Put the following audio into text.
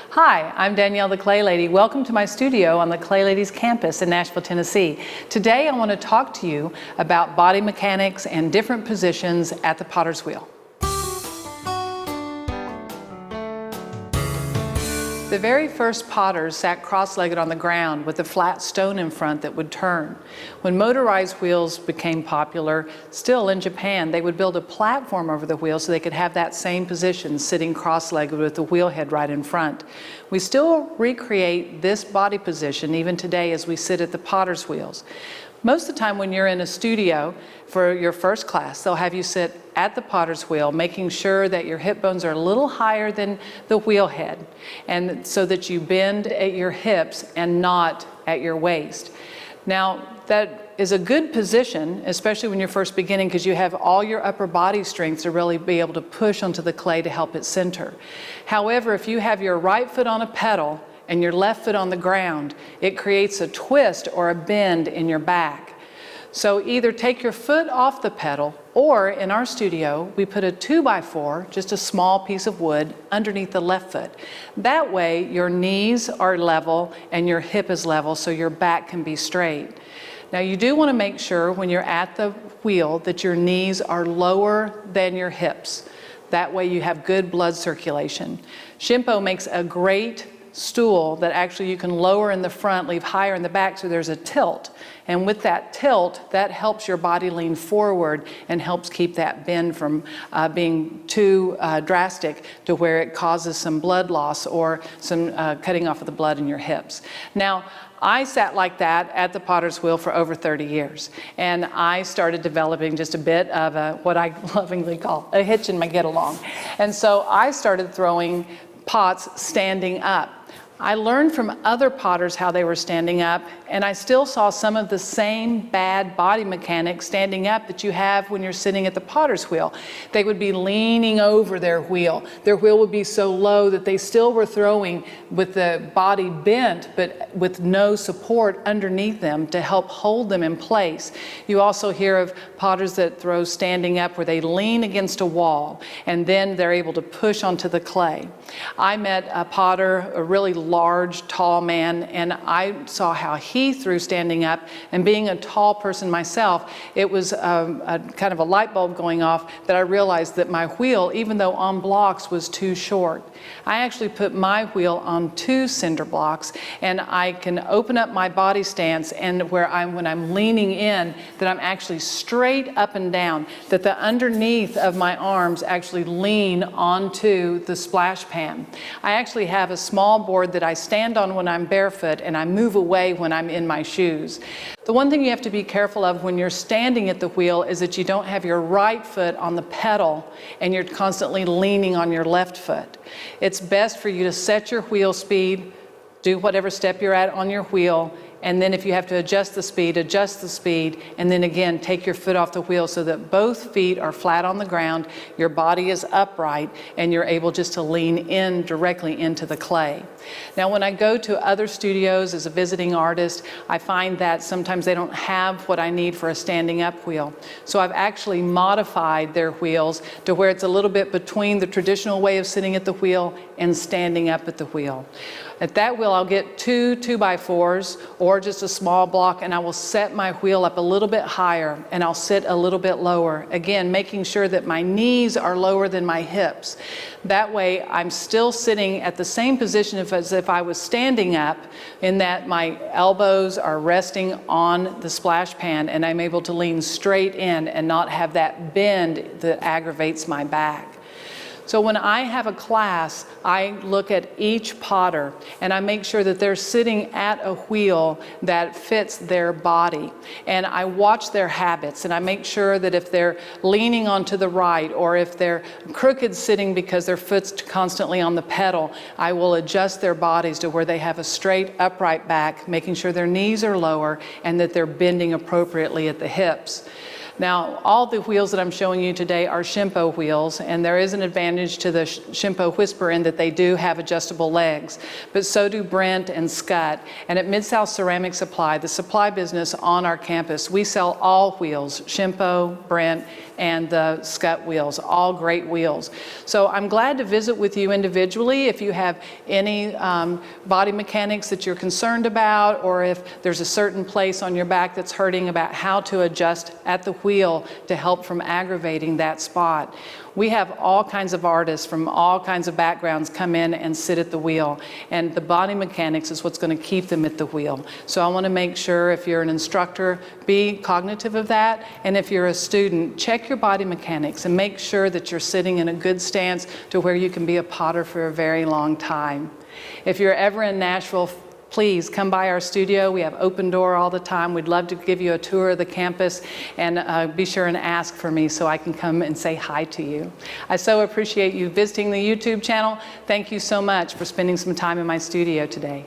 Hi, I'm Danielle the Clay Lady. Welcome to my studio on the Clay Ladies campus in Nashville, Tennessee. Today I want to talk to you about body mechanics and different positions at the potter's wheel. The very first potters sat cross-legged on the ground with a flat stone in front that would turn. When motorized wheels became popular, still in Japan, they would build a platform over the wheel so they could have that same position, sitting cross-legged with the wheel head right in front. We still recreate this body position even today as we sit at the potter's wheels. Most of the time when you're in a studio for your first class, they'll have you sit at the potter's wheel, making sure that your hip bones are a little higher than the wheel head, and so that you bend at your hips and not at your waist. Now, that is a good position, especially when you're first beginning, because you have all your upper body strength to really be able to push onto the clay to help it center. However, if you have your right foot on a pedal and your left foot on the ground, it creates a twist or a bend in your back. So either take your foot off the pedal, or in our studio, we put a 2x4, just a small piece of wood, underneath the left foot. That way, your knees are level and your hip is level, so your back can be straight. Now, you do want to make sure when you're at the wheel that your knees are lower than your hips. That way you have good blood circulation. Shimpo makes a great stool that actually you can lower in the front, leave higher in the back, so there's a tilt. And with that tilt, that helps your body lean forward and helps keep that bend from being too drastic to where it causes some blood loss or some cutting off of the blood in your hips. Now, I sat like that at the potter's wheel for over 30 years, and I started developing just a bit of what I lovingly call a hitch in my get-along. And so I started throwing pots standing up. I learned from other potters how they were standing up, and I still saw some of the same bad body mechanics standing up that you have when you're sitting at the potter's wheel. They would be leaning over their wheel. Their wheel would be so low that they still were throwing with the body bent, but with no support underneath them to help hold them in place. You also hear of potters that throw standing up where they lean against a wall, and then they're able to push onto the clay. I met a potter, a really large, tall man, and I saw how he threw standing up, and being a tall person myself, it was a kind of a light bulb going off that I realized that my wheel, even though on blocks, was too short. I actually put my wheel on 2 cinder blocks, and I can open up my body stance, and when I'm leaning in, that I'm actually straight up and down, that the underneath of my arms actually lean onto the splash pan. I actually have a small board that I stand on when I'm barefoot, and I move away when I'm in my shoes. The one thing you have to be careful of when you're standing at the wheel is that you don't have your right foot on the pedal and you're constantly leaning on your left foot. It's best for you to set your wheel speed, do whatever step you're at on your wheel, and then if you have to adjust the speed, and then again, take your foot off the wheel so that both feet are flat on the ground, your body is upright, and you're able just to lean in directly into the clay. Now, when I go to other studios as a visiting artist, I find that sometimes they don't have what I need for a standing up wheel. So I've actually modified their wheels to where it's a little bit between the traditional way of sitting at the wheel and standing up at the wheel. At that wheel, I'll get 2 2x4s or just a small block, and I will set my wheel up a little bit higher, and I'll sit a little bit lower. Again, making sure that my knees are lower than my hips. That way, I'm still sitting at the same position as if I was standing up, in that my elbows are resting on the splash pan, and I'm able to lean straight in and not have that bend that aggravates my back. So when I have a class, I look at each potter and I make sure that they're sitting at a wheel that fits their body. And I watch their habits, and I make sure that if they're leaning onto the right, or if they're crooked sitting because their foot's constantly on the pedal, I will adjust their bodies to where they have a straight, upright back, making sure their knees are lower and that they're bending appropriately at the hips. Now, all the wheels that I'm showing you today are Shimpo wheels, and there is an advantage to the Shimpo Whisper in that they do have adjustable legs, but so do Brent and Scott. And at Mid-South Ceramic Supply, the supply business on our campus, we sell all wheels, Shimpo, Brent, and the Scott wheels, all great wheels. So I'm glad to visit with you individually if you have any body mechanics that you're concerned about, or if there's a certain place on your back that's hurting, about how to adjust at the wheel to help from aggravating that spot. We have all kinds of artists from all kinds of backgrounds come in and sit at the wheel, and the body mechanics is what's going to keep them at the wheel. So I want to make sure, if you're an instructor, be cognitive of that, and if you're a student, check your body mechanics and make sure that you're sitting in a good stance to where you can be a potter for a very long time. If you're ever in Nashville, please come by our studio. We have open door all the time. We'd love to give you a tour of the campus, and be sure and ask for me so I can come and say hi to you. I so appreciate you visiting the YouTube channel. Thank you so much for spending some time in my studio today.